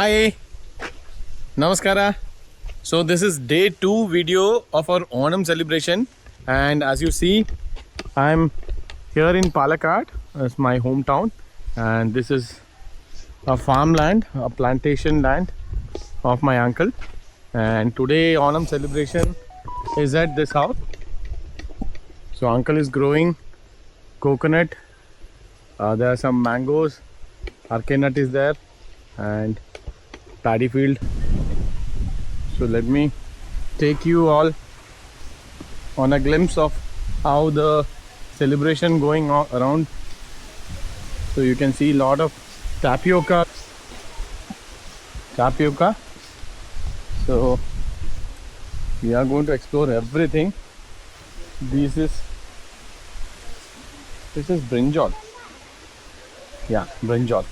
Hi, Namaskara. So this is day 2 video of our Onam celebration, and as you see, I'm here in Palakkad. It's my hometown, and this is a farmland, a plantation land of my uncle. And today Onam celebration is at this house. So uncle is growing coconut. There are some mangoes. Arcanut is there, and paddy field. So let me take you all on a glimpse of how the celebration going on around. So you can see a lot of tapioca. So we are going to explore everything. This is brinjal. Yeah, brinjal.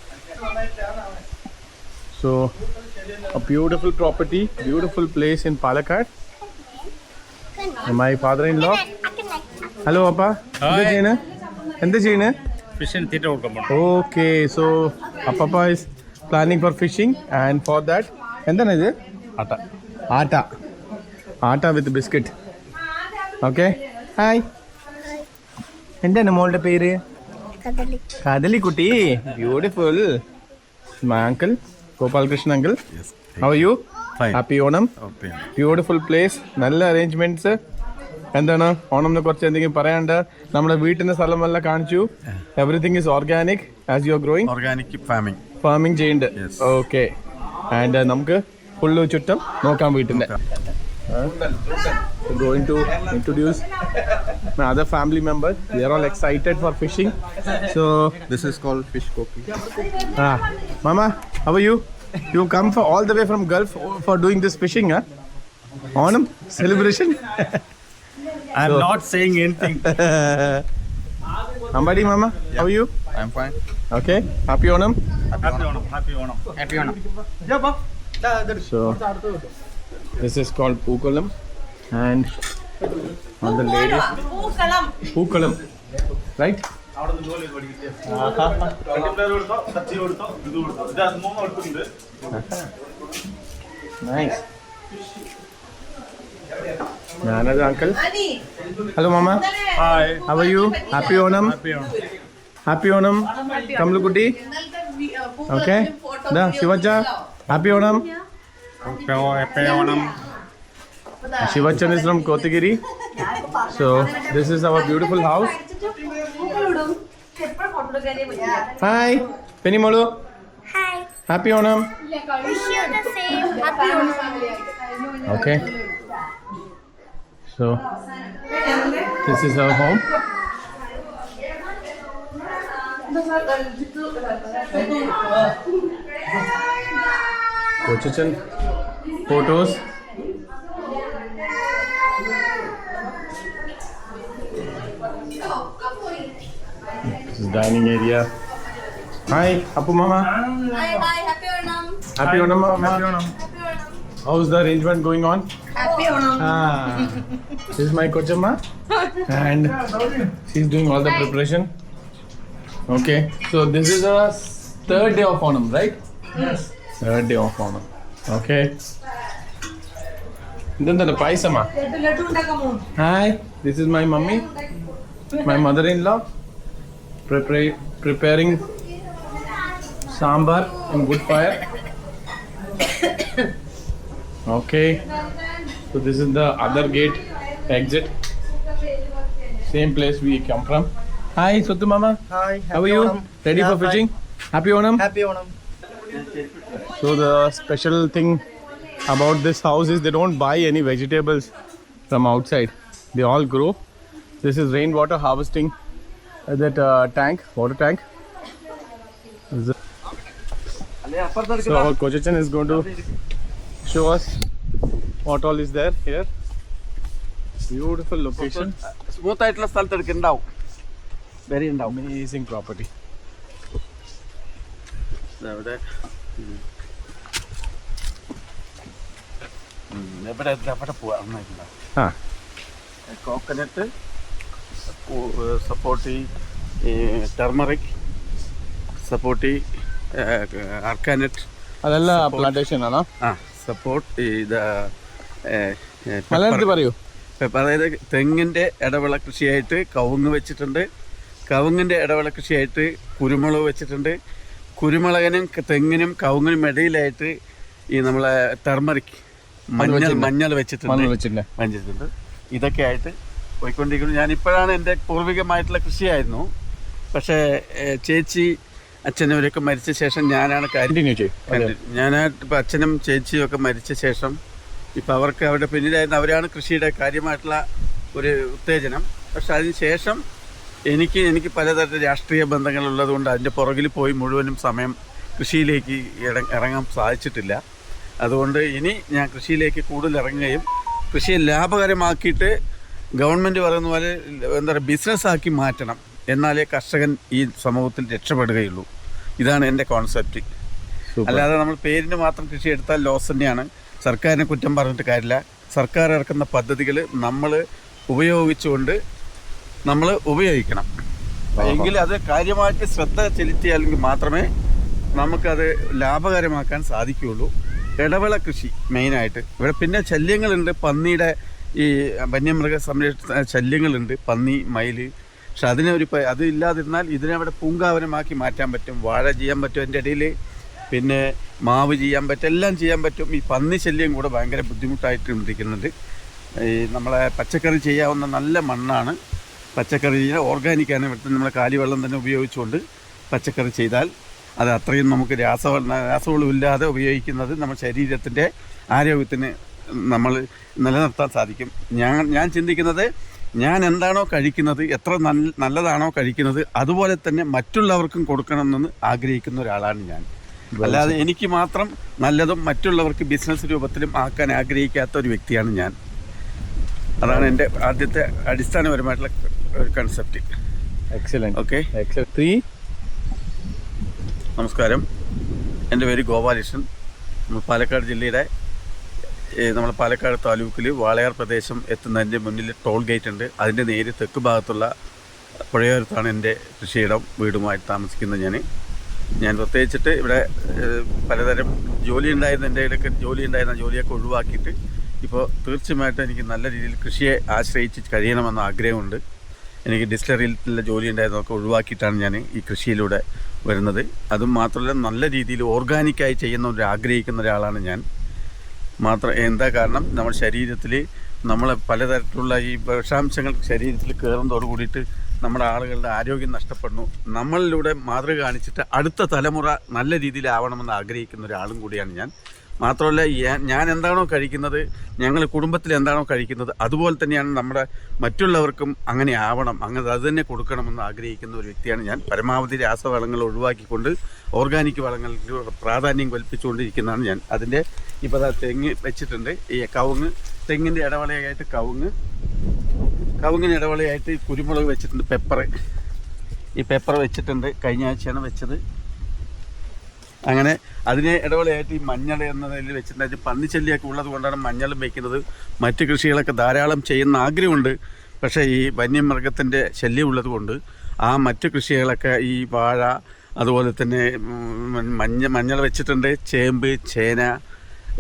So a beautiful property, beautiful place in Palakkad. And my father-in-law. Hello, Appa. എന്താ ചെയ്യുന്നത്? Okay, so Appa is planning for fishing, and for that, എന്താണ് ഇത്? Atta with biscuit. Okay. Hi. എന്താണ് മോളുടെ പേര്? കദലി കുട്ടി. Beautiful. My uncle. Gopal Krishna uncle. Yes. How are you? Fine. Happy Onam. Okay. Beautiful place. നല്ല arrangements. എന്താണ് ഓണംനെ കുറിച്ച് എന്തെങ്കിലും പറയാണ്ട്? നമ്മുടെ വീട്ടിന്റെ സ്ഥലമെല്ലാം കാണിച്ചു. Everything is organic as you are growing. Organic farming ചെയ്യുന്നുണ്ട്. ഓക്കെ. ആൻഡ് നമുക്ക് ഫുള്ള് ചുറ്റും നോക്കാം വീട്ടിന്റെ. Going to introduce my other family members. They are all excited for fishing. So This is called fish cookie. Mama, how are you? You come for all the way from Gulf for doing this fishing, huh? Onam celebration. I'm not saying anything. Ambadi Mama, how are you? I'm fine. Okay, happy Onam. Happy Onam. So this is called Pookalam, and on the ladies Pookalam, right? Nice. Another uncle. Hello Mama. Hi. How are you? Happy Onam. Happy Onam. Kamlu Kutti. Okay. Da Shivacha. Happy Onam. Happy Onam. Shivachan is from Kotagiri. So this is our beautiful house. Hi, Penny Molu. Hi. Happy Onam. Wish you the same. Happy Onam. Okay. So this is our home. Kochichan photos. This is dining area. Hi, Appu Mama. Hi, happy Onam. Happy Onam, Mama. Happy Onam. How's the arrangement going on? Happy Onam. This is my Kochama, and she's doing all the preparation. Okay, so this is a third day of Onam, right? Yes. Third day of Onam. Okay. Then the paisama. Hi, this is my mummy, my mother-in-law, preparing sambar in wood fire. Okay, so this is the other gate exit. Same place we come from. Hi, Suthu Mama. Hi. How are you? Ready for fishing? Happy Onam. Happy Onam. So the special thing about this house is they don't buy any vegetables from outside. They all grow. This is rainwater harvesting. That water tank. So our Kochichan is going to show us what all is there here. Beautiful location. Smooth ആയിട്ടുള്ള സ്ഥലത്തെടുക്ക് ഉണ്ടാവും. Very ഉണ്ടാവും. Amazing property. എവിടെ പോവാ? Coconut, സപ്പോർട്ടി, turmeric, സപ്പോർട്ടി, arcanut, അതല്ല plantation ആണോ? Support ഇത് മലയാളത്തിൽ പറയൂ. അതായത് തെങ്ങിൻ്റെ ഇടവിള കൃഷിയായിട്ട് കവുങ്ങ് വെച്ചിട്ടുണ്ട്. കവുങ്ങിൻ്റെ ഇടവിള കൃഷിയായിട്ട് കുരുമുളക് വെച്ചിട്ടുണ്ട്. കുരുമുളകിനും തെങ്ങിനും കവുങ്ങിനും ഇടയിലായിട്ട് ഈ നമ്മളെ ടർമറിക് മഞ്ഞൾ വെച്ചിട്ടുണ്ട്. ഇതൊക്കെ ആയിട്ട് പോയിക്കൊണ്ടിരിക്കുന്നു. ഞാനിപ്പോഴാണ് എൻ്റെ പൂർവികമായിട്ടുള്ള കൃഷിയായിരുന്നു. പക്ഷേ ചേച്ചി അച്ഛനവരൊക്കെ മരിച്ച ശേഷം ഞാനാണ് ഇപ്പോൾ അച്ഛനും ചേച്ചിയും ഒക്കെ മരിച്ച ശേഷം ഇപ്പം അവർക്ക് അവരുടെ പിന്നിലായിരുന്നു. അവരാണ് കൃഷിയുടെ കാര്യമായിട്ടുള്ള ഒരു ഉത്തേജനം. പക്ഷെ അതിന് ശേഷം എനിക്ക് പലതരത്തിൽ രാഷ്ട്രീയ ബന്ധങ്ങളുള്ളത് കൊണ്ട് അതിൻ്റെ പുറകിൽ പോയി മുഴുവനും സമയം കൃഷിയിലേക്ക് ഇറങ്ങാൻ സാധിച്ചിട്ടില്ല. അതുകൊണ്ട് ഇനി ഞാൻ കൃഷിയിലേക്ക് കൂടുതൽ ഇറങ്ങുകയും കൃഷിയെ ലാഭകരമാക്കിയിട്ട് ഗവൺമെൻറ് പറയുന്ന പോലെ എന്താ പറയുക ബിസിനസ്സാക്കി മാറ്റണം. എന്നാലേ കർഷകൻ ഈ സമൂഹത്തിൽ രക്ഷപ്പെടുകയുള്ളൂ. ഇതാണ് എൻ്റെ കോൺസെപ്റ്റ്. അല്ലാതെ നമ്മൾ പേരിന് മാത്രം കൃഷി എടുത്താൽ ലോസ് തന്നെയാണ്. സർക്കാരിനെ കുറ്റം പറഞ്ഞിട്ട് കാര്യമില്ല. സർക്കാർ ഇറക്കുന്ന പദ്ധതികൾ നമ്മൾ ഉപയോഗിച്ചുകൊണ്ട് നമ്മൾ ഉപയോഗിക്കണം. എങ്കിൽ അത് കാര്യമായിട്ട് ശ്രദ്ധ ചെലുത്തിയാലെങ്കിൽ മാത്രമേ നമുക്കത് ലാഭകരമാക്കാൻ സാധിക്കുകയുള്ളൂ. ഇടവിള കൃഷി മെയിനായിട്ട് ഇവിടെ. പിന്നെ ശല്യങ്ങളുണ്ട്, പന്നിയുടെ ഈ വന്യമൃഗ സംരക്ഷണ ശല്യങ്ങളുണ്ട്, പന്നി, മയിൽ. പക്ഷെ അത് ഇല്ലാതിരുന്നാൽ ഇതിനവിടെ പൂങ്കാവനമാക്കി മാറ്റാൻ പറ്റും. വാഴ ചെയ്യാൻ പറ്റും അതിൻ്റെ ഇടയിൽ, പിന്നെ മാവ് ചെയ്യാൻ പറ്റും, എല്ലാം ചെയ്യാൻ പറ്റും. ഈ പന്നി ശല്യം കൂടെ ഭയങ്കര ബുദ്ധിമുട്ടായിട്ട് ഇരിക്കുന്നുണ്ട്. ഈ നമ്മളെ പച്ചക്കറി ചെയ്യാവുന്ന നല്ല മണ്ണാണ്. പച്ചക്കറി ചെയ്യാൻ ഓർഗാനിക്കാണ്. ഇവിടുത്തെ നമ്മളെ കാലിവെള്ളം തന്നെ ഉപയോഗിച്ചുകൊണ്ട് പച്ചക്കറി ചെയ്താൽ അത് അത്രയും നമുക്ക് രാസവളമില്ലാതെ ഉപയോഗിക്കുന്നത് നമ്മുടെ ശരീരത്തിൻ്റെ ആരോഗ്യത്തിന് നമ്മൾ നിലനിർത്താൻ സാധിക്കും. ഞാൻ ചിന്തിക്കുന്നത് ഞാൻ എന്താണോ കഴിക്കുന്നത്, എത്ര നല്ലതാണോ കഴിക്കുന്നത്, അതുപോലെ തന്നെ മറ്റുള്ളവർക്കും കൊടുക്കണമെന്ന് ആഗ്രഹിക്കുന്ന ഒരാളാണ് ഞാൻ. അല്ലാതെ എനിക്ക് മാത്രം നല്ലതും മറ്റുള്ളവർക്ക് ബിസിനസ് രൂപത്തിലും ആക്കാൻ ആഗ്രഹിക്കാത്ത ഒരു വ്യക്തിയാണ് ഞാൻ. അതാണ് എൻ്റെ ആദ്യത്തെ അടിസ്ഥാനപരമായിട്ടുള്ള ഒരു കൺസെപ്റ്റ്. എക്സലന്റ്. ഓക്കെ, നമസ്കാരം. എൻ്റെ പേര് ഗോപാലകൃഷ്ണൻ. നമ്മൾ പാലക്കാട് ജില്ലയുടെ നമ്മൾ പാലക്കാട് താലൂക്കിൽ വാളയാർ പ്രദേശം എത്തുന്നതിൻ്റെ മുന്നിൽ ടോൾ ഗേറ്റ് ഉണ്ട്. അതിൻ്റെ നേരെ തെക്ക് ഭാഗത്തുള്ള പുഴയോരത്താണ് എൻ്റെ കൃഷിയിടം. വീടുമായിട്ട് താമസിക്കുന്നത് ഞാൻ പ്രത്യേകിച്ചിട്ട് ഇവിടെ പലതരം ജോലി ഉണ്ടായിരുന്ന എൻ്റെ ഇടയ്ക്ക് ജോലിയൊക്കെ ഒഴിവാക്കിയിട്ട് ഇപ്പോൾ തീർച്ചയായിട്ടും എനിക്ക് നല്ല രീതിയിൽ കൃഷിയെ ആശ്രയിച്ച് കഴിയണമെന്ന ആഗ്രഹമുണ്ട്. എനിക്ക് ഡിസ്റ്റിലറിയിലുള്ള ജോലി ഉണ്ടായിരുന്നതൊക്കെ ഒഴിവാക്കിയിട്ടാണ് ഞാൻ ഈ കൃഷിയിലൂടെ വരുന്നത്. അതും മാത്രമല്ല നല്ല രീതിയിൽ ഓർഗാനിക്കായി ആഗ്രഹിക്കുന്ന ഒരാളാണ് ഞാൻ. എന്താ കാരണം, നമ്മുടെ ശരീരത്തിൽ നമ്മൾ പലതരത്തിലുള്ള ഈ വിഷാംശങ്ങൾ ശരീരത്തിൽ കയറുന്നതോട് കൂടിയിട്ട് നമ്മുടെ ആളുകളുടെ ആരോഗ്യം നഷ്ടപ്പെടുന്നു. നമ്മളിലൂടെ മാതൃക കാണിച്ചിട്ട് അടുത്ത തലമുറ നല്ല രീതിയിലാവണമെന്ന് ആഗ്രഹിക്കുന്ന ഒരാളും കൂടിയാണ് ഞാൻ. മാത്രമല്ല ഞാൻ എന്താണോ കഴിക്കുന്നത്, ഞങ്ങൾ കുടുംബത്തിൽ എന്താണോ കഴിക്കുന്നത്, അതുപോലെ തന്നെയാണ് നമ്മുടെ മറ്റുള്ളവർക്കും അങ്ങനെ ആവണം, അത് തന്നെ കൊടുക്കണമെന്ന് ആഗ്രഹിക്കുന്ന ഒരു വ്യക്തിയാണ് ഞാൻ. പരമാവധി രാസവളങ്ങൾ ഒഴിവാക്കിക്കൊണ്ട് ഓർഗാനിക് വളങ്ങൾക്ക് പ്രാധാന്യം കൽപ്പിച്ചുകൊണ്ടിരിക്കുന്നതാണ് ഞാൻ. അതിൻ്റെ ഇപ്പോൾ തെങ്ങ് വെച്ചിട്ടുണ്ട്. ഈ തെങ്ങിൻ്റെ ഇടവളയായിട്ട് കവുങ്ങിന് ഇടവളയായിട്ട് കുരുമുളക് വെച്ചിട്ടുണ്ട്. ഈ പെപ്പർ വെച്ചിട്ടുണ്ട്. കഴിഞ്ഞ ആഴ്ചയാണ് വെച്ചത്. അങ്ങനെ അതിനെ ഇടവേളയായിട്ട് ഈ മഞ്ഞൾ എന്നതിൽ വെച്ചിട്ടുണ്ട്. പന്നിശല്യമൊക്കെ ഉള്ളത് കൊണ്ടാണ് മഞ്ഞളും വയ്ക്കുന്നത്. മറ്റ് കൃഷികളൊക്കെ ധാരാളം ചെയ്യുന്ന ആഗ്രഹമുണ്ട്. പക്ഷേ ഈ വന്യമൃഗത്തിൻ്റെ ശല്യം ഉള്ളത് കൊണ്ട് ആ മറ്റ് കൃഷികളൊക്കെ ഈ വാഴ, അതുപോലെ തന്നെ മഞ്ഞൾ വെച്ചിട്ടുണ്ട്, ചേമ്പ്, ചേന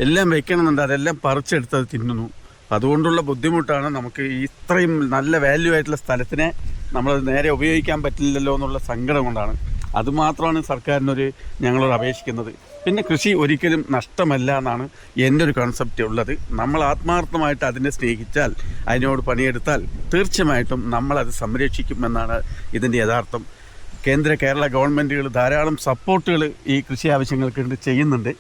എല്ലാം വെക്കണമെന്നുണ്ട്. അതെല്ലാം പറിച്ചെടുത്തത് തിന്നുന്നു. അതുകൊണ്ടുള്ള ബുദ്ധിമുട്ടാണ് നമുക്ക്. ഇത്രയും നല്ല വാല്യൂ ആയിട്ടുള്ള സ്ഥലത്തിനെ നമ്മളത് നേരെ ഉപയോഗിക്കാൻ പറ്റില്ലല്ലോ എന്നുള്ള സങ്കടം കൊണ്ടാണ്. അതുമാത്രമാണ് ഞങ്ങളോട് അപേക്ഷിക്കുന്നത്. പിന്നെ കൃഷി ഒരിക്കലും നഷ്ടമല്ല എന്നാണ് എൻ്റെ ഒരു കൺസെപ്റ്റ് ഉള്ളത്. നമ്മൾ ആത്മാർത്ഥമായിട്ട് അതിനെ സ്നേഹിച്ചാൽ, അതിനോട് പണിയെടുത്താൽ തീർച്ചയായിട്ടും നമ്മളത് സംരക്ഷിക്കുമെന്നാണ് ഇതിൻ്റെ യഥാർത്ഥം. കേരള ഗവൺമെൻറ്റുകൾ ധാരാളം സപ്പോർട്ടുകൾ ഈ കൃഷി ആവശ്യങ്ങൾക്ക് ചെയ്യുന്നുണ്ട്.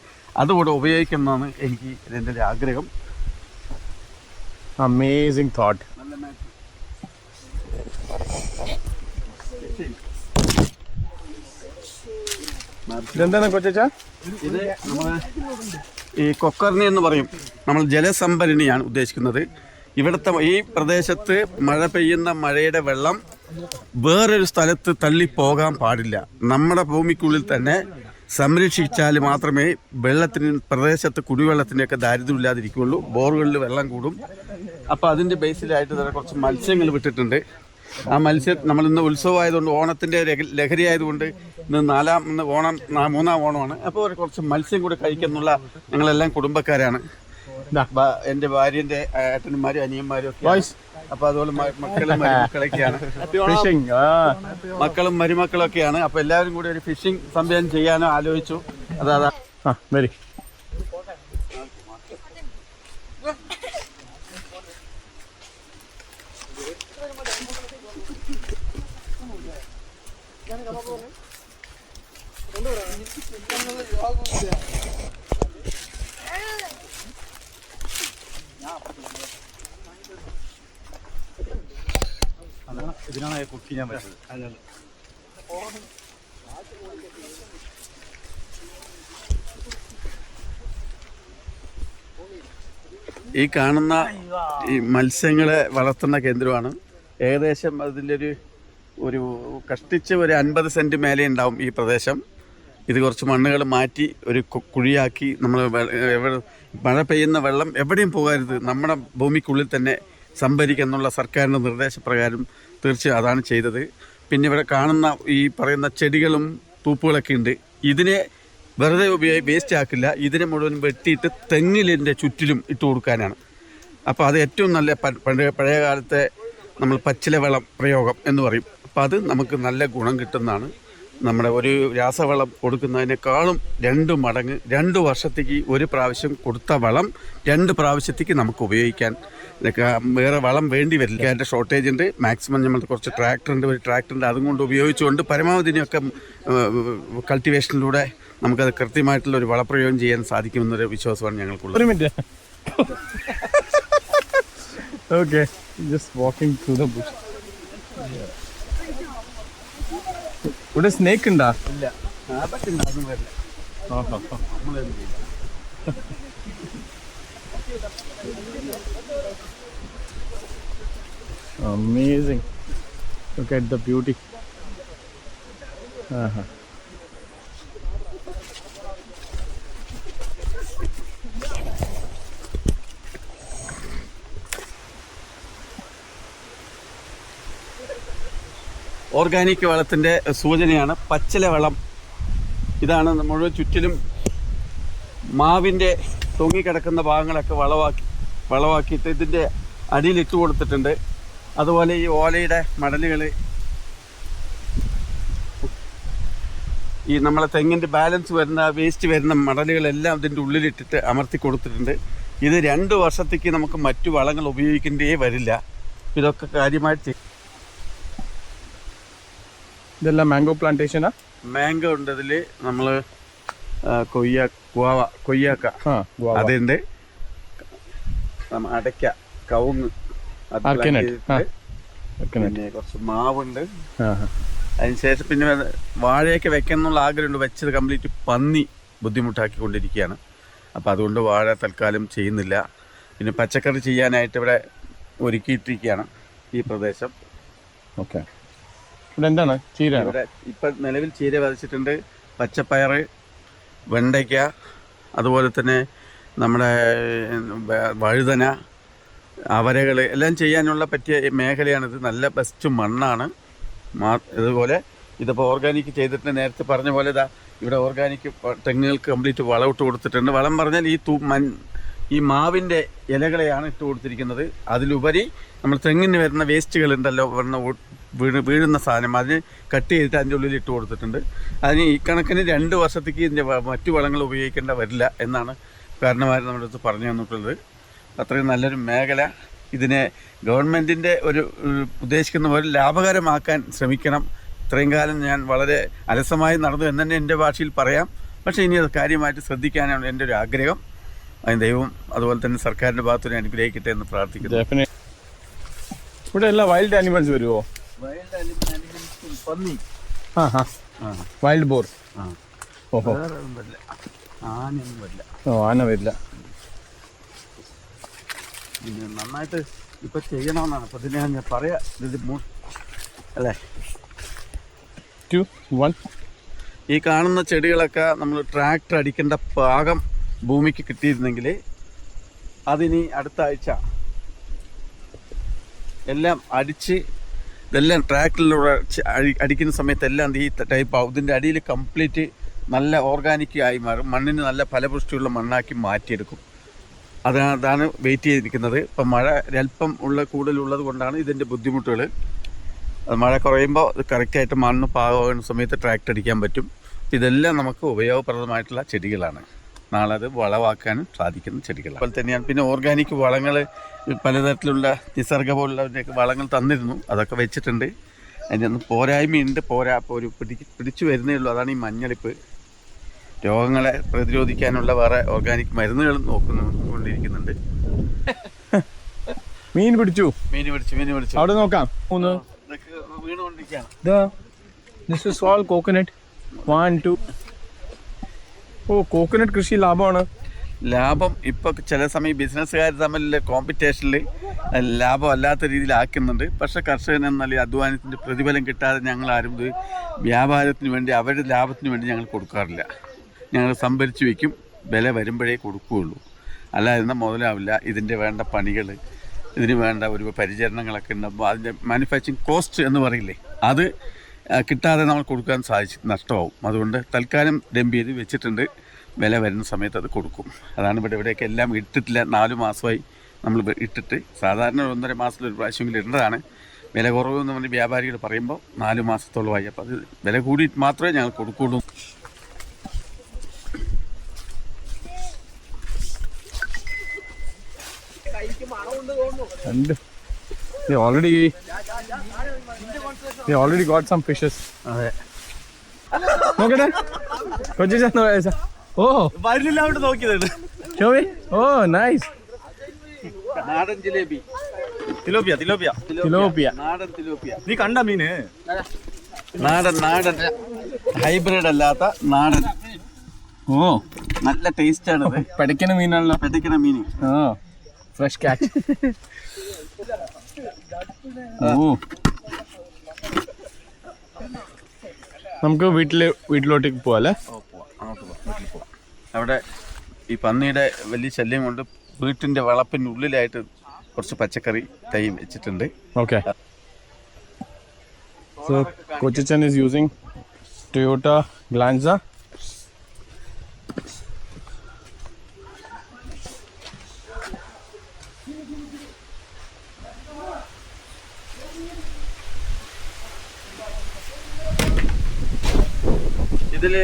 അതുകൂടെ ഉപയോഗിക്കണമെന്നാണ് എനിക്ക് എൻ്റെ ഒരു ആഗ്രഹം. Amazing thought. ഇതെന്താണ് കൊച്ചാ? ഇത് നമ്മൾ ഈ കൊക്കർണി എന്ന് പറയും. നമ്മൾ ജലസംഭരണിയാണ് ഉദ്ദേശിക്കുന്നത്. ഇവിടുത്തെ ഈ പ്രദേശത്ത് മഴ പെയ്യുന്ന മഴയുടെ വെള്ളം വേറൊരു സ്ഥലത്ത് തള്ളിപ്പോകാൻ പാടില്ല. നമ്മുടെ ഭൂമിക്കുള്ളിൽ തന്നെ സംരക്ഷിച്ചാൽ മാത്രമേ പ്രദേശത്ത് കുടിവെള്ളത്തിൻ്റെയൊക്കെ ദാരിദ്ര്യമില്ലാതിരിക്കുകയുള്ളൂ. ബോറുകളിൽ വെള്ളം കൂടും. അപ്പോൾ അതിൻ്റെ ബേസിലായിട്ട് തന്നെ കുറച്ച് മത്സ്യങ്ങൾ വിട്ടിട്ടുണ്ട്. ആ മത്സ്യം നമ്മളിന്ന് ഉത്സവമായതുകൊണ്ട് ഓണത്തിൻ്റെ ലഹരി ആയതുകൊണ്ട് ഇന്ന് മൂന്നാം ഓണമാണ്. അപ്പോൾ കുറച്ച് മത്സ്യം കൂടി കഴിക്കുന്നുള്ള ഞങ്ങളെല്ലാം കുടുംബക്കാരാണ്. എൻ്റെ ഭാര്യൻ്റെ ഏട്ടന്മാരും അനിയന്മാരും ഒക്കെ. അപ്പോൾ അതുപോലെ മക്കളും മരുമക്കളൊക്കെയാണ്. മക്കളും മരുമക്കളൊക്കെയാണ്. അപ്പോൾ എല്ലാവരും കൂടി ഒരു ഫിഷിംഗ് സംവിധാനം ചെയ്യാനോ ആലോചിച്ചു. അതാ വരി. ഇതിനാണ് കുക്ക് ചെയ്യാൻ പറ്റുന്നത്. ഈ കാണുന്ന ഈ മത്സ്യങ്ങളെ വളർത്തുന്ന കേന്ദ്രമാണ്. ഏകദേശം അതിൻ്റെ ഒരു കഷ്ടിച്ച് ഒരു 50 സെൻറ്റ് മേലെ ഉണ്ടാവും ഈ പ്രദേശം. ഇത് കുറച്ച് മണ്ണുകൾ മാറ്റി ഒരു കുഴിയാക്കി നമ്മൾ മഴ പെയ്യുന്ന വെള്ളം എവിടെയും പോകരുത്, നമ്മുടെ ഭൂമിക്കുള്ളിൽ തന്നെ സംഭരിക്കുന്നുള്ള സർക്കാരിൻ്റെ നിർദ്ദേശപ്രകാരം തീർച്ചയായും അതാണ് ചെയ്തത്. പിന്നെ ഇവിടെ കാണുന്ന ഈ പറയുന്ന ചെടികളും തൂപ്പുകളൊക്കെ ഉണ്ട്. ഇതിനെ വെറുതെ വേസ്റ്റ് ആക്കില്ല, ഇതിനെ മുഴുവൻ വെട്ടിയിട്ട് തെങ്ങിലിൻ്റെ ചുറ്റിലും ഇട്ട് കൊടുക്കാനാണ്. അപ്പോൾ അത് ഏറ്റവും നല്ല പഴയ കാലത്തെ നമ്മൾ പച്ചില വളം പ്രയോഗം എന്ന് പറയും. അപ്പോൾ അത് നമുക്ക് നല്ല ഗുണം കിട്ടുന്നതാണ്. നമ്മുടെ ഒരു രാസവളം കൊടുക്കുന്നതിനേക്കാളും 2 മടങ്ങ് 2 വർഷത്തേക്ക് ഒരു പ്രാവശ്യം കൊടുത്ത വളം 2 പ്രാവശ്യത്തേക്ക് നമുക്ക് ഉപയോഗിക്കാൻ. വേറെ വളം വേണ്ടി വരില്ല. അതിൻ്റെ ഷോർട്ടേജ് ഉണ്ട്. മാക്സിമം നമ്മൾ കുറച്ച് ഒരു ട്രാക്ടറുണ്ട്, അതും കൊണ്ട് ഉപയോഗിച്ചുകൊണ്ട് പരമാവധിയൊക്കെ കൾട്ടിവേഷനിലൂടെ നമുക്കത് കൃത്യമായിട്ടുള്ള ഒരു വളപ്രയോഗം ചെയ്യാൻ സാധിക്കുമെന്നൊരു വിശ്വാസമാണ് ഞങ്ങൾക്കുള്ളത്. ഒരു minute. Okay, just walking through the bush. ഇവിടെ സ്നേക്ക് ഉണ്ടാ? ഇല്ല, അതൊന്നും വരില്ല. Amazing. Look at the beauty. Organic വളത്തിൻ്റെ സൂചനയാണ് പച്ചില വളം. ഇതാണ് മുഴുവൻ ചുറ്റിലും മാവിൻ്റെ തൂങ്ങിക്കിടക്കുന്ന ഭാഗങ്ങളൊക്കെ വളവാക്കിയിട്ട് ഇതിൻ്റെ അടിയിലിട്ട് കൊടുത്തിട്ടുണ്ട്. അതുപോലെ ഈ ഓലയുടെ മടലുകൾ, ഈ നമ്മളെ തെങ്ങിൻ്റെ ബാലൻസ് വരുന്ന വേസ്റ്റ് വരുന്ന മടലുകളെല്ലാം ഇതിൻ്റെ ഉള്ളിലിട്ടിട്ട് അമർത്തി കൊടുത്തിട്ടുണ്ട്. ഇത് 2 വർഷത്തേക്ക് നമുക്ക് മറ്റു വളങ്ങൾ ഉപയോഗിക്കേണ്ടേ വരില്ല. ഇതൊക്കെ കാര്യമായിട്ട്. ഇതെല്ലാം മാംഗോ പ്ലാന്റേഷനാ? മാംഗോ ഉണ്ട് ഇതിൽ. നമ്മൾ കൊയ്യാക്ക അതുണ്ട്, അടയ്ക്ക, കവുങ്ങ്, പിന്നെ കുറച്ച് മാവുണ്ട്. അതിനുശേഷം പിന്നെ വാഴയൊക്കെ വെക്കാനുള്ള ആഗ്രഹമുണ്ട്. വെച്ചത് കംപ്ലീറ്റ് പന്നി ബുദ്ധിമുട്ടാക്കിക്കൊണ്ടിരിക്കുകയാണ്. അപ്പോൾ അതുകൊണ്ട് വാഴ തൽക്കാലം ചെയ്യുന്നില്ല. പിന്നെ പച്ചക്കറി ചെയ്യാനായിട്ട് ഇവിടെ ഒരുക്കിയിട്ടിരിക്കുകയാണ് ഈ പ്രദേശം. ഓക്കെ, ഇവിടെ എന്താണ്? ചീര. ഇവിടെ ഇപ്പം നിലവിൽ ചീര വിതച്ചിട്ടുണ്ട്, പച്ചപ്പയർ, വെണ്ടയ്ക്ക, അതുപോലെ തന്നെ നമ്മുടെ വഴുതന, അവരകൾ എല്ലാം ചെയ്യാനുള്ള പറ്റിയ മേഖലയാണിത്. നല്ല ബെസ്റ്റ് മണ്ണാണ്. ഇതുപോലെ ഇതിപ്പോൾ ഓർഗാനിക് ചെയ്തിട്ട് നേരത്തെ പറഞ്ഞ പോലെ ഇവിടെ ഓർഗാനിക് തെങ്ങുകൾക്ക് കംപ്ലീറ്റ് വളമിട്ട് കൊടുത്തിട്ടുണ്ട്. വളം പറഞ്ഞാൽ ഈ മാവിൻ്റെ ഇലകളെയാണ് ഇട്ട് കൊടുത്തിരിക്കുന്നത്. അതിലുപരി നമ്മൾ തെങ്ങിന് വരുന്ന വേസ്റ്റുകളുണ്ടല്ലോ, വീഴുന്ന സാധനം, അതിന് കട്ട് ചെയ്തിട്ട് അതിൻ്റെ ഉള്ളിൽ ഇട്ട് കൊടുത്തിട്ടുണ്ട്. അതിന് ഈ കണക്കിന് 2 വർഷത്തേക്ക് ഇതിൻ്റെ മറ്റു വളങ്ങൾ ഉപയോഗിക്കേണ്ട വരില്ല എന്നാണ് കാരണന്മാർ നമ്മുടെ അടുത്ത് പറഞ്ഞു തന്നിട്ടുള്ളത്. അത്രയും നല്ലൊരു മേഖല. ഇതിനെ ഗവൺമെൻറ്റിൻ്റെ ഒരു ഉദ്ദേശിക്കുന്ന പോലെ ലാഭകരമാക്കാൻ ശ്രമിക്കണം. ഇത്രയും കാലം ഞാൻ വളരെ അലസമായി നടന്നു എന്ന് തന്നെ എൻ്റെ ഭാഷയിൽ പറയാം. പക്ഷേ ഇനി അത് കാര്യമായിട്ട് ശ്രദ്ധിക്കാനാണ് എൻ്റെ ഒരു ആഗ്രഹം. അതിന് ദൈവം അതുപോലെ തന്നെ സർക്കാരിൻ്റെ ഭാഗത്തുനിന്ന് അനുഗ്രഹിക്കട്ടെ എന്ന് പ്രാർത്ഥിക്കുന്നു. ഇവിടെ എല്ലാ വൈൽഡ് ആനിമൽസ് വരുമോ? വൈൽഡ് ആനിമൽസ്, പന്നി, വൈൽഡ് ബോർ. ഓഹോ, വരില്ല. ആനയൊന്നും വരില്ല. ആന വരില്ല. പിന്നെ നന്നായിട്ട് ഇപ്പം ചെയ്യണമെന്നാണ്. അപ്പം ഇതിനെ ഞാൻ പറയാം. ഇത് അല്ലേ 2, 1. ഈ കാണുന്ന ചെടികളൊക്കെ നമ്മൾ ട്രാക്ടർ അടിക്കേണ്ട പാകം ഭൂമിക്ക് കിട്ടിയിരുന്നെങ്കിൽ അതിനി അടുത്ത ആഴ്ച എല്ലാം അടിച്ച് ഇതെല്ലാം ട്രാക്ടറിലൂടെ അടിക്കുന്ന സമയത്തെല്ലാം ഈ ടൈപ്പ് ആവും. ഇതിൻ്റെ അടിയിൽ കംപ്ലീറ്റ് നല്ല ഓർഗാനിക് ആയി മാറും. മണ്ണിന് നല്ല ഫലപുഷ്ടിയുള്ള മണ്ണാക്കി മാറ്റിയെടുക്കും. അതാണ് വെയിറ്റ് ചെയ്തിരിക്കുന്നത്. ഇപ്പം മഴ അല്പം കൂടുതലുള്ളത് കൊണ്ടാണ് ഇതിൻ്റെ ബുദ്ധിമുട്ടുകൾ. അത് മഴ കുറയുമ്പോൾ ഇത് കറക്റ്റായിട്ട് മണ്ണ് പാകമാകുന്ന സമയത്ത് ട്രാക്ടർ അടിക്കാൻ പറ്റും. ഇതെല്ലാം നമുക്ക് ഉപയോഗപ്രദമായിട്ടുള്ള ചെടികളാണ്. നാളെ അത് വളമാക്കാനും സാധിക്കുന്ന ചെടികളാണ്. അതുപോലെ തന്നെയാണ് പിന്നെ ഓർഗാനിക് വളങ്ങൾ പലതരത്തിലുള്ള നിസർഗ പോലുള്ളവരുടെയൊക്കെ വളങ്ങൾ തന്നിരുന്നു. അതൊക്കെ വെച്ചിട്ടുണ്ട്. അതിൻ്റെ ഒന്നും പോരായ്മയുണ്ട്. ഒരു പിടിച്ചു വരുന്നേ ഉള്ളൂ. അതാണ് ഈ മഞ്ഞളിപ്പ്. രോഗങ്ങളെ പ്രതിരോധിക്കാനുള്ള വേറെ ഓർഗാനിക് മരുന്നുകൾ കൊണ്ടിരിക്കുന്നുണ്ട്. മീൻ പിടിച്ചു. അവിടെ നോക്കാം. വീണുകൊണ്ടിരിക്കുകയാണ്. This is all coconut. 1, 2. ഓ, കോക്കനട്ട് കൃഷി ലാഭമാണ്. ലാഭം ഇപ്പോൾ ചില സമയം ബിസിനസ്സുകാർ തമ്മിലുള്ള കോമ്പറ്റീഷനിൽ ലാഭം അല്ലാത്ത രീതിയിൽ ആക്കുന്നുണ്ട്. പക്ഷേ കർഷകൻ എന്നാൽ അധ്വാനത്തിൻ്റെ പ്രതിഫലം കിട്ടാതെ ഞങ്ങൾ ആരും ഇത് വ്യാപാരത്തിന് വേണ്ടി അവരുടെ ലാഭത്തിന് വേണ്ടി ഞങ്ങൾ കൊടുക്കാറില്ല. ഞങ്ങൾ സംഭരിച്ച് വയ്ക്കും. വില വരുമ്പോഴേ കൊടുക്കുകയുള്ളൂ. അല്ലാതെ മുതലാവില്ല. ഇതിൻ്റെ വേണ്ട പണികൾ, ഇതിന് വേണ്ട ഒരു പരിചരണങ്ങളൊക്കെ ഉണ്ടാകുമ്പോൾ അതിൻ്റെ മാനുഫാക്ചറിങ് കോസ്റ്റ് എന്ന് പറയില്ലേ, അത് കിട്ടാതെ നമ്മൾ കൊടുക്കാൻ നഷ്ടമാവും. അതുകൊണ്ട് തൽക്കാലം ഡംപ് ചെയ്ത് വെച്ചിട്ടുണ്ട്. വില വരുന്ന സമയത്ത് അത് കൊടുക്കും. അതാണ് ഇവിടെയൊക്കെ എല്ലാം ഇട്ടിട്ടില്ല. 4 മാസമായി നമ്മൾ ഇട്ടിട്ട്. സാധാരണ 1.5 മാസത്തിൽ ഒരു പ്രാവശ്യമെങ്കിലും ഇടേണ്ടതാണ്. വില കുറവെന്ന് പറഞ്ഞ് വ്യാപാരികൾ പറയുമ്പോൾ 4 മാസത്തോളമായി. അപ്പോൾ അത് വില കൂടി മാത്രമേ ഞങ്ങൾ കൊടുക്കുകയുള്ളൂ. They already got some fishes. അതെ, നോക്കട്ടെ. ഓ, വരില്ല അവിടെ നോക്കിയത്. show me. Oh, nice. നാടൻ ജിലേബി. Tilapia. നാടൻ തിലോപ്പിയ. നീ കണ്ട മീന് നാടൻ ഹൈബ്രിഡ് അല്ലാത്ത നാടൻ. ഓ, നല്ല ടേസ്റ്റാണിത്. പഠിക്കുന്ന മീനാണല്ലോ. പെട്ടിക്കണ മീൻ. ആ, ഫ്രഷ് ക്യാച്ച്. ഓ, നമുക്ക് വീട്ടിലോട്ടേക്ക് പോവാല്ലേ? അങ്ങോട്ട് വീട്ടിൽ പോവാം. അവിടെ ഈ പന്നിയുടെ വലിയ ശല്യം കൊണ്ട് വീട്ടിൻ്റെ വളപ്പിൻ്റെ ഉള്ളിലായിട്ട് കുറച്ച് പച്ചക്കറി തൈ വെച്ചിട്ടുണ്ട്. Okay. So Kochichan is using Toyota Glanza. ഇതിൽ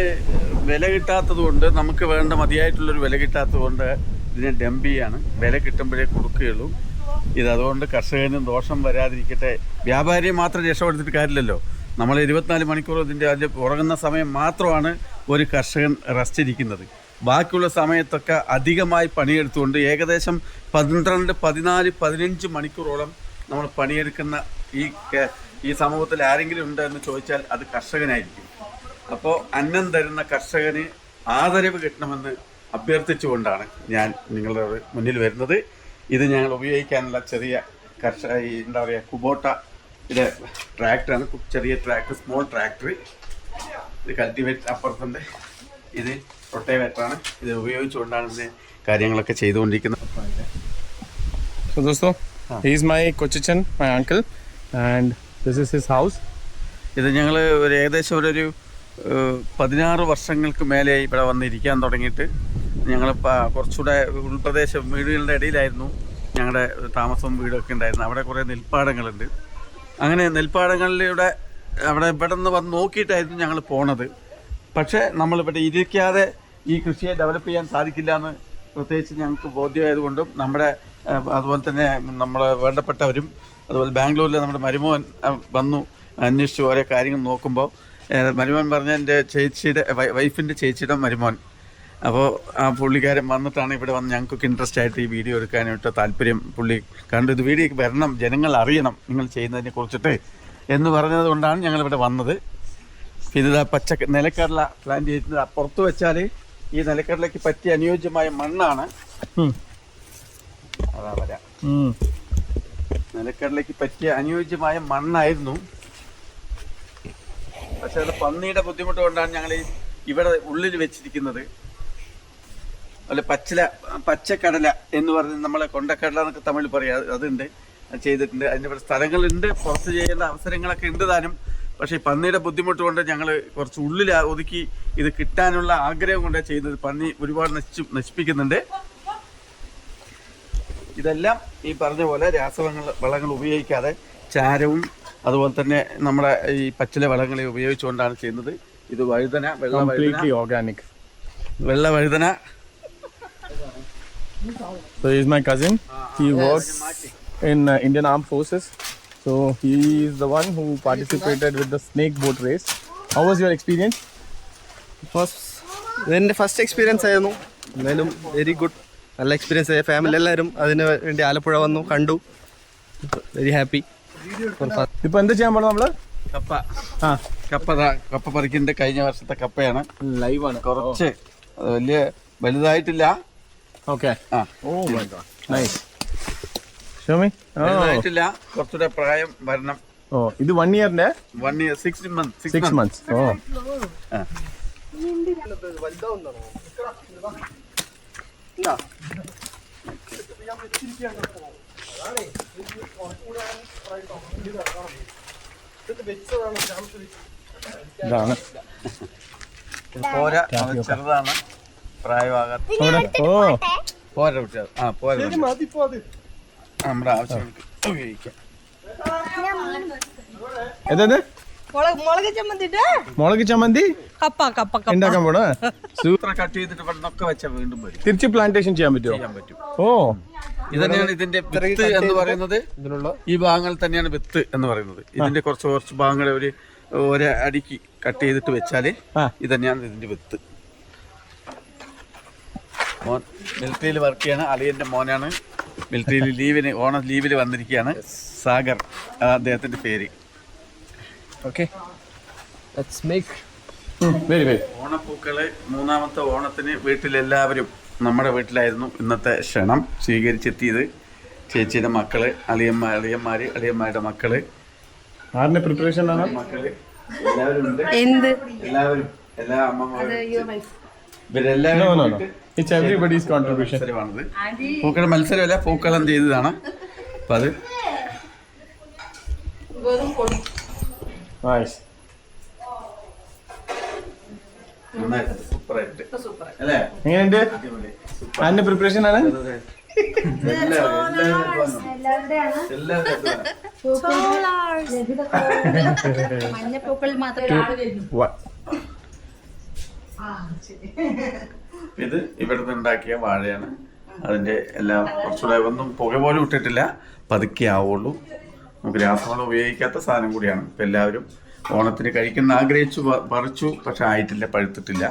വില കിട്ടാത്തത് കൊണ്ട്, നമുക്ക് വേണ്ട മതിയായിട്ടുള്ളൊരു വില കിട്ടാത്തത് കൊണ്ട് ഇതിനെ ഡംപ് ചെയ്യാണ്. വില കിട്ടുമ്പോഴേ കൊടുക്കുകയുള്ളൂ. അതുകൊണ്ട് കർഷകന് ദോഷം വരാതിരിക്കട്ടെ. വ്യാപാരിയെ മാത്രം രക്ഷപ്പെടുത്തിയിട്ട് കാര്യമില്ലല്ലോ. നമ്മൾ 24 മണിക്കൂർ അതിൽ ഉറങ്ങുന്ന സമയം മാത്രമാണ് ഒരു കർഷകൻ റെസ്റ്റ് ഇരിക്കുന്നത്. ബാക്കിയുള്ള സമയത്തൊക്കെ അധികമായി പണിയെടുത്തുകൊണ്ട് ഏകദേശം 12, 14, 15 മണിക്കൂറോളം നമ്മൾ പണിയെടുക്കുന്ന ഈ സമൂഹത്തിൽ ആരെങ്കിലും ഉണ്ടെന്ന് ചോദിച്ചാൽ അത് കർഷകനായിരിക്കും. അപ്പോൾ അന്നം തരുന്ന കർഷകന് ആദരവ് കിട്ടണമെന്ന് അഭ്യർത്ഥിച്ചുകൊണ്ടാണ് ഞാൻ നിങ്ങളുടെ മുന്നിൽ വരുന്നത്. ഇത് ഞങ്ങൾ ഉപയോഗിക്കാനുള്ള ചെറിയ എന്താ പറയുക, കുബോട്ട ഇത് ട്രാക്ടറാണ്. ചെറിയ ട്രാക്ടർ, സ്മോൾ ട്രാക്ടർ. ഇത് കൾട്ടിവേറ്റർ അപ്പുറത്തുണ്ട്. ഇത് റൊട്ടേവേറ്ററാണ്. ഇത് ഉപയോഗിച്ചുകൊണ്ടാണ് ഇതിന് കാര്യങ്ങളൊക്കെ ചെയ്തുകൊണ്ടിരിക്കുന്നത്. So dosto, he is my Kochichan, my uncle, and this is his house. ഇത് ഞങ്ങൾ ഏകദേശം ഒരു 16 വർഷങ്ങൾക്ക് മേലെ ഇവിടെ വന്നിരിക്കാൻ തുടങ്ങിയിട്ട്. ഞങ്ങൾ കുറച്ചുകൂടെ ഉൾപ്രദേശം വീടുകളുടെ ഇടയിലായിരുന്നു ഞങ്ങളുടെ താമസവും വീടൊക്കെ ഉണ്ടായിരുന്നു. അവിടെ കുറേ നെൽപ്പാടങ്ങളുണ്ട്. അങ്ങനെ നെൽപ്പാടങ്ങളിലൂടെ ഇവിടെ നിന്ന് വന്ന് നോക്കിയിട്ടായിരുന്നു ഞങ്ങൾ പോണത്. പക്ഷേ നമ്മളിവിടെ ഇരിക്കാതെ ഈ കൃഷിയെ ഡെവലപ്പ് ചെയ്യാൻ സാധിക്കില്ല എന്ന് പ്രത്യേകിച്ച് ഞങ്ങൾക്ക് ബോധ്യമായതുകൊണ്ടും അതുപോലെ തന്നെ നമ്മളെ വേണ്ടപ്പെട്ടവരും, അതുപോലെ ബാംഗ്ലൂരിൽ നമ്മുടെ മരുമോൻ വന്നു അന്വേഷിച്ച് ഓരോ കാര്യങ്ങൾ നോക്കുമ്പോൾ മരുമോൻ പറഞ്ഞ എൻ്റെ വൈഫിൻ്റെ ചേച്ചിയുടെ മരുമോൻ. അപ്പോൾ ആ പുള്ളിക്കാരൻ വന്നിട്ടാണ് ഇവിടെ വന്ന് ഞങ്ങൾക്കൊക്കെ ഇൻട്രസ്റ്റ് ആയിട്ട് ഈ വീഡിയോ എടുക്കാനായിട്ട് താല്പര്യം പുള്ളി കണ്ടു. ഇത് വീഡിയോ വരണം, ജനങ്ങൾ അറിയണം നിങ്ങൾ ചെയ്യുന്നതിനെ കുറിച്ചിട്ട് എന്ന് പറഞ്ഞത് കൊണ്ടാണ് ഞങ്ങളിവിടെ വന്നത്. ഇത് നിലക്കടല പ്ലാന്റ് ചെയ്തിട്ട് പുറത്ത് വെച്ചാൽ ഈ നിലക്കടലയ്ക്ക് പറ്റിയ അനുയോജ്യമായ മണ്ണാണ്. അതാ വരാം. നിലക്കടലയ്ക്ക് പറ്റിയ അനുയോജ്യമായ മണ്ണായിരുന്നു. പക്ഷെ അത് പന്നിയുടെ ബുദ്ധിമുട്ട് കൊണ്ടാണ് ഞങ്ങൾ ഇവിടെ ഉള്ളിൽ വെച്ചിരിക്കുന്നത്. അതുപോലെ പച്ചക്കടല എന്ന് പറഞ്ഞ് നമ്മളെ കൊണ്ടക്കടല എന്നൊക്കെ തമിഴിൽ പറയാം, അതുണ്ട്. ചെയ്തിട്ടുണ്ട്. അതിൻ്റെ സ്ഥലങ്ങളുണ്ട്, പുറത്ത് ചെയ്യേണ്ട അവസരങ്ങളൊക്കെ ഉണ്ട് താനും. പക്ഷേ പന്നിയുടെ ബുദ്ധിമുട്ട് കൊണ്ട് ഞങ്ങൾ കുറച്ച് ഉള്ളിൽ ഒതുക്കി ഇത് കിട്ടാനുള്ള ആഗ്രഹം കൊണ്ടാണ് ചെയ്യുന്നത്. പന്നി ഒരുപാട് നശിപ്പിക്കുന്നുണ്ട്. ഇതെല്ലാം ഈ പറഞ്ഞ പോലെ വളങ്ങൾ ഉപയോഗിക്കാതെ ചാരവും അതുപോലെ തന്നെ നമ്മുടെ ഈ പച്ചില വളങ്ങളെ ഉപയോഗിച്ചുകൊണ്ടാണ് ചെയ്യുന്നത്. ഇത് വഴുതന, വെള്ള വഴുതന. So he is my cousin. He works in Indian Armed Forces. So he is the one who participated with the snake boat race. How was your experience? ഇതെൻ്റെ ഫസ്റ്റ് എക്സ്പീരിയൻസ് ആയിരുന്നു. എന്തായാലും വെരി ഗുഡ്, നല്ല experience ആയി. Family എല്ലാവരും അതിന് വേണ്ടി ആലപ്പുഴ വന്നു, കണ്ടു. Very happy. ഇപ്പൊ എന്താ ചെയ്യാൻ പോണത് നമ്മള്? കപ്പ പറിക്കിന്റെ കഴിഞ്ഞ വർഷത്തെ കപ്പയാണ്. ലൈവാണ്. കുറച്ച് വലിയ വലുതായിട്ടില്ല. Okay. Oh my god. Nice. Show me. വലുതായിട്ടില്ല, കുറച്ചുകൂടെ പ്രായം വരണം. ഇത് 1 year-ന്റെ 1 year 6 months. 6 months. ഇതാണ് പോര, ചെറുതാണ്, പ്രായമാകാത്ത. പോര കുട്ടികൾ. നമ്മുടെ ആവശ്യങ്ങൾക്ക് ഉപയോഗിക്കാം. ഏതാ മുളക് ചമ്മന്തി ഉണ്ടാക്കാൻ പോണ? സൂത്ര കട്ട് ചെയ്തിട്ട് പെട്ടെന്നൊക്കെ വെച്ചാൽ വീണ്ടും വരും. തിരിച്ച് പ്ലാന്റേഷൻ ചെയ്യാൻ പറ്റുമോ? ചെയ്യാൻ പറ്റും. ഓ, ഇതന്നെയാണ് ഇതിന്റെ വിത്ത് എന്ന് പറയുന്നത്. ഈ ഭാഗങ്ങൾ തന്നെയാണ് വിത്ത് എന്ന് പറയുന്നത്. ഇതിന്റെ കുറച്ച് ഭാഗങ്ങൾ ഒരു അടിക്ക് കട്ട് ചെയ്തിട്ട് വെച്ചാല് ഇതന്നെയാണ് ഇതിന്റെ വിത്ത്. മോൻ മിലിറ്ററിയിൽ വർക്ക് ചെയ്യാണ്. അളിയന്റെ മോനാണ്. മിലിറ്ററിയിൽ ഓണ ലീവില് വന്നിരിക്കുകയാണ്. സാഗർ അദ്ദേഹത്തിന്റെ പേര്. ഓക്കെ. ഓണപ്പൂക്കള് മൂന്നാമത്തെ ഓണത്തിന് വീട്ടിലെല്ലാവരും, നമ്മുടെ വീട്ടിലായിരുന്നു ഇന്നത്തെ ക്ഷണം സ്വീകരിച്ചെത്തിയത്. ചേച്ചിയുടെ മക്കള്, അളിയന്മാരുടെ മക്കള്, ആരുടെ പ്രിപ്പറേഷൻ ആണ്? മക്കള് എല്ലാവരും ഉണ്ട്. എല്ലാവരും, എല്ലാ അമ്മമാരും, It's everybody's contribution. പൂക്കളുടെ മത്സരമല്ല, പൂക്കളം ചെയ്തതാണ്. അപ്പൊ അത് nice. സൂപ്പറായിട്ട് അല്ലേ? എങ്ങനെയുണ്ട്? അതിന്റെ പ്രിപ്പറേഷൻ ആണ്. മഞ്ഞപ്പൂക്കൾ മാത്രമേ. ഇത് ഇവിടുന്ന് ഉണ്ടാക്കിയ വാഴയാണ്. അതിന്റെ എല്ലാം കുറച്ചുകൂടെ ഒന്നും പുക പോലും ഇട്ടിട്ടില്ല, പതുക്കെ ആവുള്ളൂ. നമുക്ക് രാസവളം ഉപയോഗിക്കാത്ത സാധനം കൂടിയാണ്. ഇപ്പം എല്ലാവരും ഓണത്തിന് കഴിക്കുന്ന ആഗ്രഹിച്ചു പറിച്ചു, പക്ഷെ ആയിട്ടില്ല, പഴുത്തിട്ടില്ല.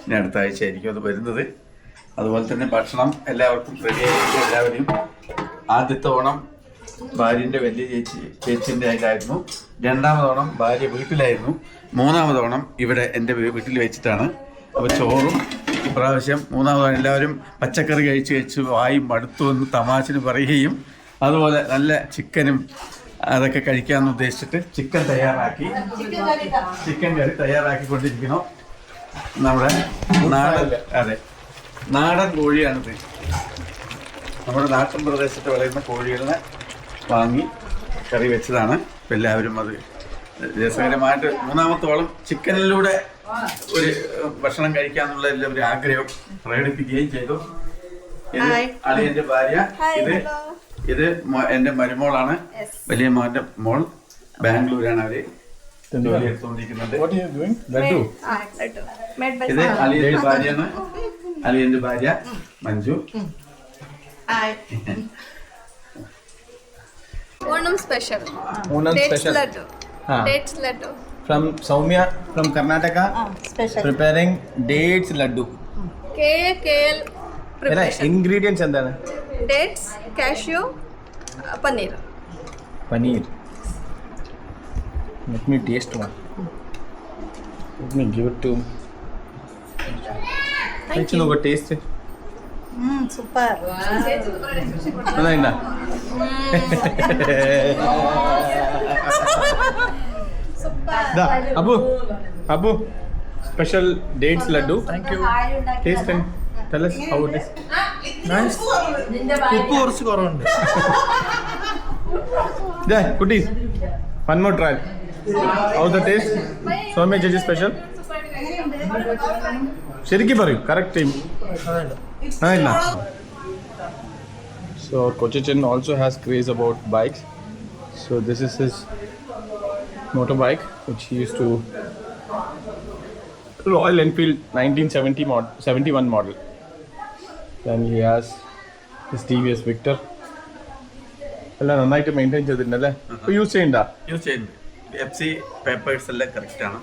ഇനി അടുത്ത ആഴ്ച ആയിരിക്കും അത് വരുന്നത്. അതുപോലെ തന്നെ ഭക്ഷണം എല്ലാവർക്കും റെഡിയായിരിക്കും. എല്ലാവരെയും ആദ്യത്തെ ഓണം ഭാര്യൻ്റെ വലിയ ചേച്ചിൻ്റെ അതിലായിരുന്നു. രണ്ടാമത് ഓണം ഭാര്യ വീട്ടിലായിരുന്നു. മൂന്നാമത് ഓണം ഇവിടെ എൻ്റെ വീട്ടിൽ വെച്ചിട്ടാണ്. അപ്പോൾ ചോറും ഇപ്രാവശ്യം മൂന്നാമതാണ്. എല്ലാവരും പച്ചക്കറി കഴിച്ച് വായും മടുത്തു എന്ന് തമാശന് പറയുകയും അതുപോലെ നല്ല ചിക്കനും അതൊക്കെ കഴിക്കാമെന്ന് ഉദ്ദേശിച്ചിട്ട് ചിക്കൻ കറി തയ്യാറാക്കിക്കൊണ്ടിരിക്കണം. നമ്മുടെ നാടൻ കോഴിയാണിത്. നമ്മുടെ നാട്ടിൻ പ്രദേശത്ത് വളരുന്ന കോഴികളെ വാങ്ങി കറി വെച്ചതാണ്. ഇപ്പം എല്ലാവരും അത് രസകരമായിട്ട് മൂന്നാമത്തോളം ചിക്കനിലൂടെ ഒരു ഭക്ഷണം കഴിക്കാന്നുള്ള ഒരു ആഗ്രഹം പ്രകടിപ്പിക്കുകയും ചെയ്തു. ഇത് അളിയന്റെ ഭാര്യ, ഇത് എന്റെ മരുമോളാണ്. വലിയ മോന്റെ മോൾ ബാംഗ്ലൂരാണ്. അവര് ജോലി എടുത്തുകൊണ്ടിരിക്കുന്നത്. ഇത് അളിയന്റെ ഭാര്യയാണ്. അളിയന്റെ ഭാര്യ Manju. Onam special. Dates laddu. From Soumya from Karnataka. Special. Preparing dates laddu. KL preparation. Ingredients എന്താണ്? Dates, cashew, paneer. Paneer. Let me taste one. Let me give it to. Thank you. Taste. Super. നന്നായിട്ടാ? Abu, special dates laddu. Thank you. Taste and tell us how it is. ഉപ്പ് കുറച്ച് കുറവുണ്ട്. Yeah, goodies. One more trial. How's the taste? So much judges special. ശരിക്കും പറയൂ correct time അതല്ല. So Kochachan also has craze about bikes. So this is his motorbike which he used to Royal Enfield 1971 model. Then he has his TVS Victor. എല്ലാം നന്നായിട്ട് maintain ചെയ്തിട്ടുണ്ടല്ലേ? ഇപ്പോൾ use ചെയ്യണ്ട? Use ചെയ്യുന്നുണ്ട്. FC papers എല്ലാം കറക്റ്റാണ്.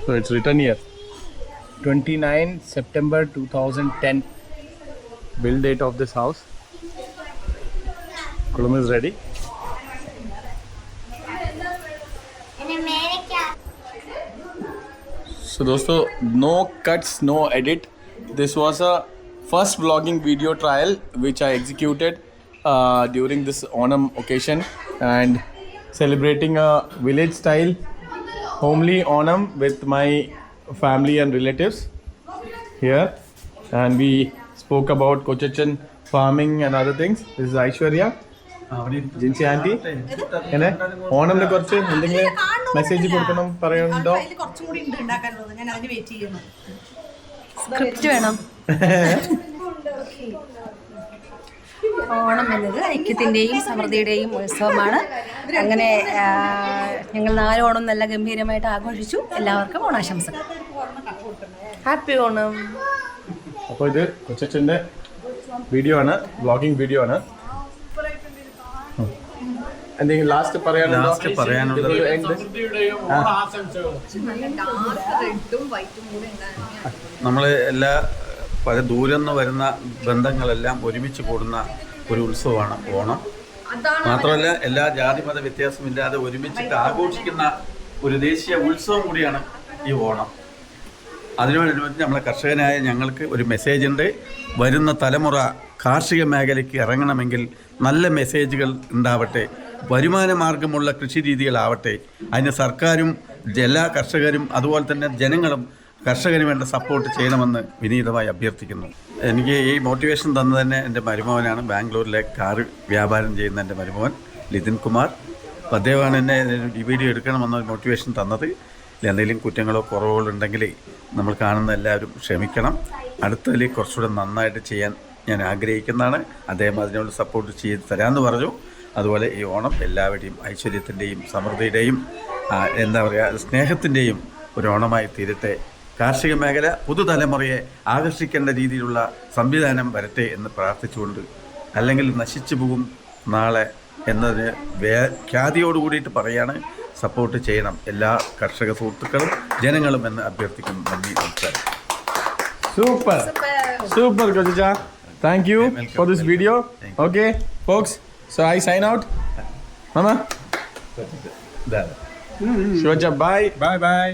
So it's written here 29 September 2010 build date of this house. Column is ready. In America. So dosto, no cuts, no edit. This was a first vlogging video trial which I executed during this Onam occasion and celebrating a village style homely Onam with my family and relatives here, and we spoke about Kochachan farming and other things. This is Aishwarya, Jinsi auntie. എന്നെ ഓണമിനെ കുറിച്ച് എന്തെങ്കിലും message കൊടുക്കണം പറയുന്നുണ്ടോ? കുറച്ചും കൂടി ഉണ്ട് ഉണ്ടാക്കാനുള്ളത്. ഞാൻ അതിന് വെയിറ്റ് ചെയ്യുന്നു. സ്ക്രിപ്റ്റ് വേണം. ഓണം എന്നത് ഐക്യത്തിൻ്റെയും സമൃദ്ധിയുടെയും ഉത്സവമാണ്. അങ്ങനെ ഞങ്ങൾ 4 ഓണം നല്ല ഗംഭീരമായിട്ട് ആഘോഷിച്ചു. എല്ലാവർക്കും ഓണാശംസകൾ. ഹാപ്പി ഓണം. അപ്പോൾ ഇത് കൊച്ചച്ഛൻ്റെ വീഡിയോ ആണ്, വ്ളോഗിങ് വീഡിയോ ആണ്. എന്തെങ്കിലും ലാസ്റ്റ് പറയാനുള്ളത്? നമ്മൾ എല്ലാ പല ദൂരം നിന്ന് വരുന്ന ബന്ധങ്ങളെല്ലാം ഒരുമിച്ച് കൂടുന്ന ഒരു ഉത്സവമാണ് ഓണം. മാത്രമല്ല എല്ലാ ജാതിമത വ്യത്യാസമില്ലാതെ ഒരുമിച്ചിട്ട് ആഘോഷിക്കുന്ന ഒരു ദേശീയ ഉത്സവം കൂടിയാണ് ഈ ഓണം. അതിനോടനുബന്ധിച്ച് നമ്മളെ കർഷകനായ ഞങ്ങൾക്ക് ഒരു മെസ്സേജ് ഉണ്ട്. വരുന്ന തലമുറ കാർഷിക മേഖലയ്ക്ക് ഇറങ്ങണമെങ്കിൽ നല്ല മെസ്സേജുകൾ ഉണ്ടാവട്ടെ, വരുമാന മാർഗമുള്ള കൃഷി രീതികളാവട്ടെ. അതിന് സർക്കാരും എല്ലാ കർഷകരും അതുപോലെ തന്നെ ജനങ്ങളും കർഷകന് വേണ്ട സപ്പോർട്ട് ചെയ്യണമെന്ന് വിനീതമായി അഭ്യർത്ഥിക്കുന്നു. എനിക്ക് ഈ മോട്ടിവേഷൻ തന്നത് തന്നെ എൻ്റെ മരുമകനാണ്. ബാംഗ്ലൂരിലെ കാർ വ്യാപാരം ചെയ്യുന്ന എൻ്റെ മരുമകൻ ലിതിൻ കുമാർ. അപ്പോൾ അദ്ദേഹമാണ് എന്നെ ഈ വീഡിയോ എടുക്കണമെന്ന മോട്ടിവേഷൻ തന്നത്. എന്തെങ്കിലും കുറ്റങ്ങളോ കുറവുകളോ ഉണ്ടെങ്കിൽ നമ്മൾ കാണുന്ന എല്ലാവരും ക്ഷമിക്കണം. അടുത്തതിൽ കുറച്ചുകൂടെ നന്നായിട്ട് ചെയ്യാൻ ഞാൻ ആഗ്രഹിക്കുന്നതാണ്. അദ്ദേഹം അതിനോട് സപ്പോർട്ട് ചെയ്ത് തരാമെന്ന് പറഞ്ഞു. അതുപോലെ ഈ ഓണം എല്ലാവരുടെയും ഐശ്വര്യത്തിൻ്റെയും സമൃദ്ധിയുടെയും എന്താ പറയുക സ്നേഹത്തിൻ്റെയും ഒരു ഓണമായി തീരട്ടെ. കാർഷിക മേഖല പുതുതലമുറയെ ആകർഷിക്കേണ്ട രീതിയിലുള്ള സംവിധാനം വരട്ടെ എന്ന് പ്രാർത്ഥിച്ചുകൊണ്ട്, അല്ലെങ്കിൽ നശിച്ചു പോകും നാളെ എന്നതിന് ഖ്യാതിയോട് കൂടിയിട്ട് പറയാണ്. സപ്പോർട്ട് ചെയ്യണം എല്ലാ കർഷക സുഹൃത്തുക്കളും ജനങ്ങളും എന്ന് അഭ്യർത്ഥിക്കുന്നു. നന്ദി, നമസ്കാരം. Super Kochacha. Thank you for this video. Okay folks, so I sign out. Mama Shivacha, bye. Bye bye.